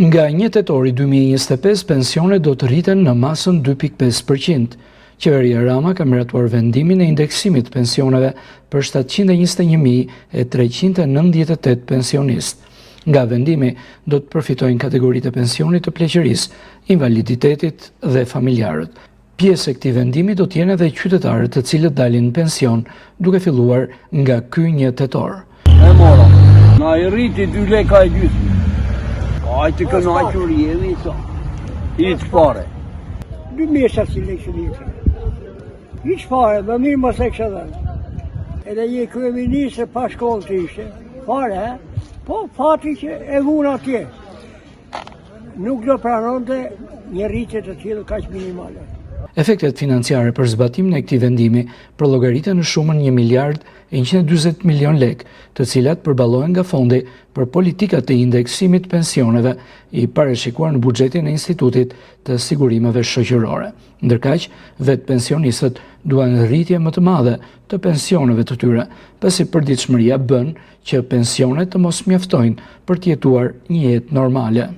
Nga 1 tetori 2025, pensionet do të rriten në masën 2.5%. Qeveria Rama ka miratuar vendimin e indeksimit të pensioneve për 721.398 pensionistë. Nga vendimi do të përfitojnë kategoritë e pensionit të pleqërisë, invaliditetit dhe familjarët. Pjesë e këtij vendimi do të jenë edhe qytetarët të cilët dalin në pension, duke filluar nga ky 1 tetor. E mora, na i rriti 2 leka e gjysmë. Ajtë kënaqur jemi sa. Hiç fare. 2700 lekë litër. Hiç fare, më mirë mos e kisha dhënë. Edhe një kryeministër pa shkollë të ishte. Fare, he? Po fati që e vun atje. Nuk do pranonte një rritje të tillë kaq minimale. Efektet financiare për zbatimin e këtij vendimi përllogëriten në shumën 1.140 milion lekë, të cilat përballohen nga fondi për politikat e indeksimit pensioneve i parashikuar në buxhetin e Institutit të Sigurimeve Shoqërore. Ndërkaq, vetë pensionistët duan rritje më të madhe të pensioneve të tyre, pasi përditshmëria bën që pensionet të mos mjaftojnë për të jetuar një jetë normale.